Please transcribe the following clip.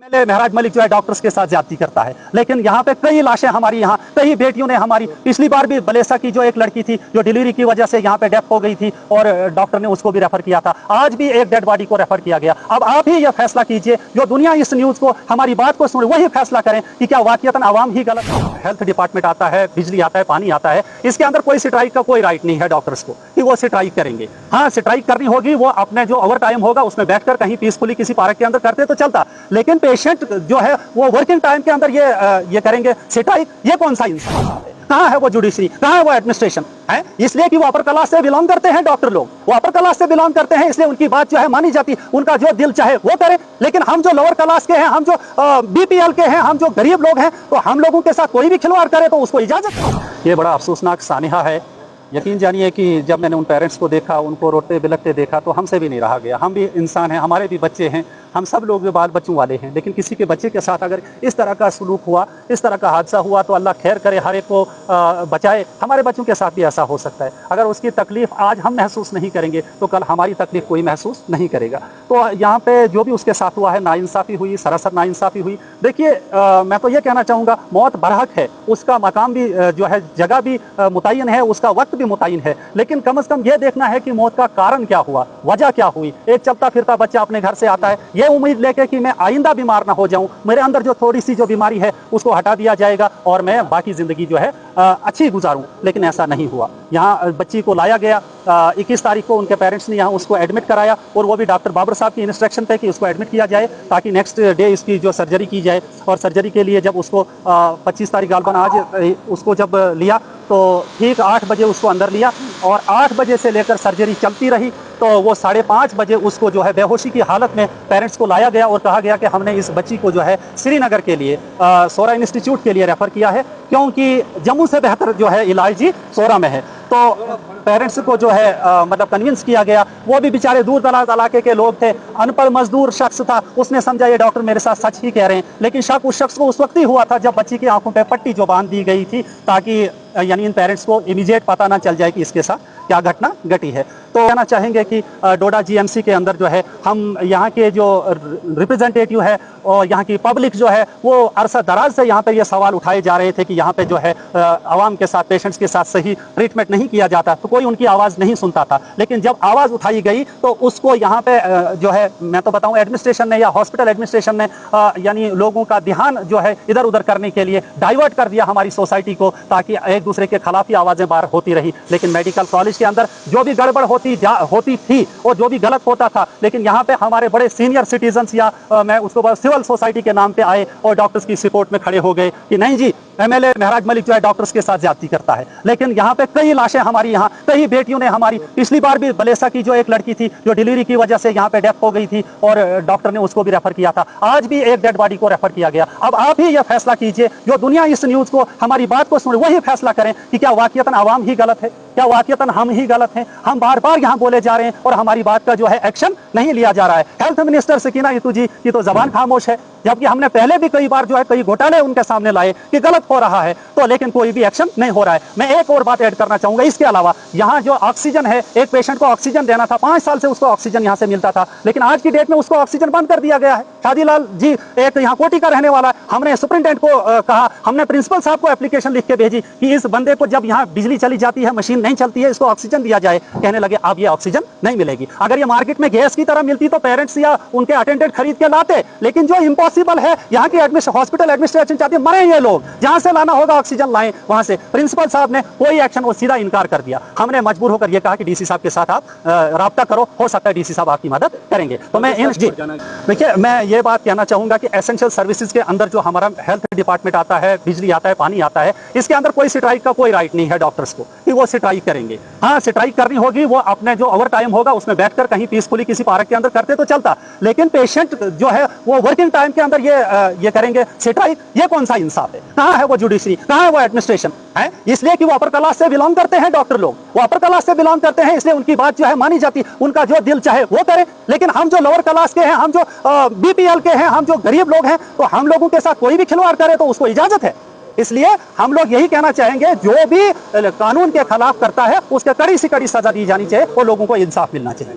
MLA महराज मलिक जो है doctors के साथ ज्यादती करता है, लेकिन यहाँ पे कई लाशें हमारी, यहाँ कई बेटियों ने हमारी, पिछली बार भी बलेसा की जो एक लड़की थी जो डिलीवरी की वजह से यहाँ पे डेथ हो गई थी और डॉक्टर ने उसको भी रेफर किया था, आज भी एक डेड बॉडी को रेफर किया गया। अब आप ही यह फैसला कीजिए, जो दुनिया इस न्यूज को, हमारी बात को सुने, वही फैसला करें कि क्या वाकईतन आवाम ही गलत है। हेल्थ डिपार्टमेंट आता है, बिजली आता है, पानी आता है, इसके अंदर कोई स्ट्राइक का कोई राइट नहीं है डॉक्टर्स को कि वो स्ट्राइक करेंगे। हाँ, स्ट्राइक करनी होगी, वो अपने जो ओवर टाइम होगा उसमें बैठकर कहीं पीसफुली किसी पार्क के अंदर करते तो चलता, लेकिन पेशेंट जो है वो वर्किंग टाइम के अंदर ये करेंगे स्ट्राइक, ये कौन सा इंसान है? कहाँ है वो जुडिशरी, कहाँ है वो एडमिनिस्ट्रेशन है? इसलिए कि वो अपर क्लास से बिलोंग करते हैं डॉक्टर लोग, वो अपर क्लास से बिलोंग करते हैं, इसलिए उनकी बात जो है मानी जाती, उनका जो दिल चाहे वो करे। लेकिन हम जो लोअर क्लास के हैं, हम जो बीपीएल के हैं, हम जो गरीब लोग हैं, तो हम लोगों के साथ कोई भी खिलवाड़ करे तो उसको इजाजत। ये बड़ा अफसोसनाक सानिहा है। यकीन जानिए कि जब मैंने उन पेरेंट्स को देखा, उनको रोते बिलखते देखा, तो हमसे भी नहीं रहा गया। हम भी इंसान हैं, हमारे भी बच्चे हैं, हम सब लोग बाल बच्चों वाले हैं, लेकिन किसी के बच्चे के साथ अगर इस तरह का सलूक हुआ, इस तरह का हादसा हुआ, तो अल्लाह खैर करे, हर एक को बचाए। हमारे बच्चों के साथ भी ऐसा हो सकता है। अगर उसकी तकलीफ़ आज हम महसूस नहीं करेंगे तो कल हमारी तकलीफ़ कोई महसूस नहीं करेगा। तो यहाँ पे जो भी उसके साथ हुआ है, नाइंसाफ़ी हुई, सरासर नाइंसाफ़ी हुई। देखिए, मैं तो ये कहना चाहूँगा, मौत बरहक है, उसका मकाम भी जो है, जगह भी मुतय्यन है, उसका वक्त भी मुतय्यन है, लेकिन कम से कम ये देखना है कि मौत का कारण क्या हुआ, वजह क्या हुई। एक चलता फिरता बच्चा अपने घर से आता है, ये उम्मीद लेके कि मैं आइंदा बीमार ना हो जाऊं, मेरे अंदर जो थोड़ी सी जो बीमारी है उसको हटा दिया जाएगा और मैं बाकी जिंदगी जो है अच्छी गुजारूं, लेकिन ऐसा नहीं हुआ। यहाँ बच्ची को लाया गया, 21 तारीख को उनके पेरेंट्स ने यहाँ उसको एडमिट कराया, और वो भी डॉक्टर बाबर साहब की इंस्ट्रक्शन पे कि उसको एडमिट किया जाए ताकि नेक्स्ट डे इसकी जो सर्जरी की जाए। और सर्जरी के लिए जब उसको 25 तारीख गालबन आज उसको जब लिया तो ठीक 8 बजे उसको अंदर लिया, और 8 बजे से लेकर सर्जरी चलती रही। तो वो 5:30 बजे उसको जो है बेहोशी की हालत में पेरेंट्स को लाया गया और कहा गया कि हमने इस बच्ची को जो है श्रीनगर के लिए सोरा इंस्टीट्यूट के लिए रेफ़र किया है, क्योंकि जम्मू से बेहतर जो है इलाज जी सोरा में है। तो पेरेंट्स को जो है मतलब कन्विंस किया गया। वो भी बेचारे दूर दराज इलाके के लोग थे, अनपढ़ मजदूर शख्स था, उसने समझा ये डॉक्टर मेरे साथ सच ही कह रहे हैं। लेकिन शक उस शख्स को उस वक्त ही हुआ था जब बच्ची की आंखों पे पट्टी जो बांध दी गई थी, ताकि यानी इन पेरेंट्स को इमीडिएट पता ना चल जाए कि इसके साथ क्या घटना घटी है। तो कहना चाहेंगे कि डोडा जीएमसी के अंदर जो है, हम यहाँ के जो रिप्रेजेंटेटिव है और यहाँ की पब्लिक जो है, वो अरसा दराज से यहाँ पे ये सवाल उठाए जा रहे थे कि यहाँ पे जो है आवाम के साथ, पेशेंट्स के साथ सही ट्रीटमेंट नहीं किया जाता, तो कोई उनकी आवाज़ नहीं सुनता था। लेकिन जब आवाज़ उठाई गई तो उसको यहाँ पे जो है, मैं तो बताऊँ, एडमिनिस्ट्रेशन ने या हॉस्पिटल एडमिनिस्ट्रेशन ने यानी लोगों का ध्यान जो है इधर उधर करने के लिए डाइवर्ट कर दिया हमारी सोसाइटी को, ताकि एक दूसरे के खिलाफ ही आवाज़ें बाहर होती रही। लेकिन मेडिकल कॉलेज के अंदर जो भी गड़बड़ होती थी और जो भी गलत होता था, लेकिन यहाँ पे हमारे बड़े सीनियर सिटीजन्स या मैं उसको सिविल सोसाइटी के नाम पे आए और डॉक्टर्स की सपोर्ट में खड़े हो गए कि नहीं जी, एमएलए महराज मलिक जो है डॉक्टर्स के साथ ज्यादती करता है। लेकिन यहाँ पे कई लाशें हमारी, यहाँ कई बेटियों ने हमारी, पिछली बार भी बलेसा की जो एक लड़की थी जो डिलीवरी की वजह से यहाँ पे डेथ हो गई थी और डॉक्टर ने उसको भी रेफर किया था, आज भी एक डेड बॉडी को रेफर किया गया। अब आप ही यह फैसला कीजिए, जो दुनिया इस न्यूज को, हमारी बात को सुने, वही फैसला करें कि क्या वाकईतन आवाम ही गलत है, क्या वाकईतन हम ही गलत हैं। हम बार बार यहाँ बोले जा रहे हैं और हमारी बात का जो है एक्शन नहीं लिया जा रहा है। हेल्थ मिनिस्टर सकीना इतू जी की तो जबान खामोश है, जबकि हमने पहले भी कई बार जो है कई घोटाले उनके सामने लाए कि गलत हो रहा है, तो लेकिन कोई भी एक्शन नहीं हो रहा है। मैं एक और बात ऐड करना चाहूंगा, इसके अलावा यहाँ जो ऑक्सीजन है, एक पेशेंट को ऑक्सीजन देना था, 5 साल से उसको ऑक्सीजन यहाँ से मिलता था, लेकिन आज की डेट में उसको ऑक्सीजन बंद कर दिया गया है। शादीलाल जी एक यहाँ कोटी का रहने वाला है, हमने सुपरिटेंडेंट को कहा, हमने प्रिंसिपल साहब को एप्लीकेशन लिख के भेजी कि इस बंदे को जब यहाँ बिजली चली जाती है, मशीन नहीं चलती है, इसको ऑक्सीजन दिया जाए। कहने लगे अब ये ऑक्सीजन नहीं मिलेगी। अगर ये मार्केट में गैस की तरह मिलती तो पेरेंट्स या उनके अटेंडेंट खरीद के लाते, लेकिन जो इम्पॉसिबल है, यहाँ की हॉस्पिटल एडमिनिस्ट्रेशन चाहती है मरे ये लोग, जहां से लाना होगा ऑक्सीजन लाएं वहां से। प्रिंसिपल साहब ने कोई एक्शन, वो सीधा इनकार कर दिया। हमने मजबूर होकर यह कहा कि डीसी साहब के साथ आप राब्ता करो, हो सकता है डीसी साहब आपकी मदद करेंगे। तो मैं जी देखिए, मैं ये बात कहना चाहूंगा कि एसेंशियल सर्विसेज के अंदर जो हमारा हेल्थ डिपार्टमेंट आता है, बिजली आता है, पानी आता है, इसके अंदर कोई स्ट्राइक का कोई राइट नहीं है डॉक्टर्स को कि वो स्ट्राइक करेंगे। हाँ, स्ट्राइक करनी होगी, वो अपने जो ओवर टाइम होगा उसमें बैठकर कहीं पीसफुली किसी पार्क के अंदर करते तो चलता, लेकिन पेशेंट जो है वो वर्किंग टाइम के अंदर ये करेंगे स्ट्राइक, ये कौन सा इंसाफ है? कहाँ है वो जुडिशरी, कहाँ है वो एडमिनिस्ट्रेशन है? इसलिए कि वो अपर क्लास से बिलोंग करते हैं डॉक्टर लोग, वो अपर क्लास से बिलोंग करते हैं, इसलिए उनकी बात जो है मानी जाती, उनका जो दिल चाहे वो करे। लेकिन हम जो लोअर क्लास के हैं, हम जो बीपीएल के हैं, हम जो गरीब लोग हैं, तो हम लोगों के साथ कोई भी खिलवाड़ करे तो उसको इजाजत है। इसलिए हम लोग यही कहना चाहेंगे, जो भी कानून के खिलाफ करता है उसके कड़ी से कड़ी सजा दी जानी चाहिए और लोगों को इंसाफ मिलना चाहिए।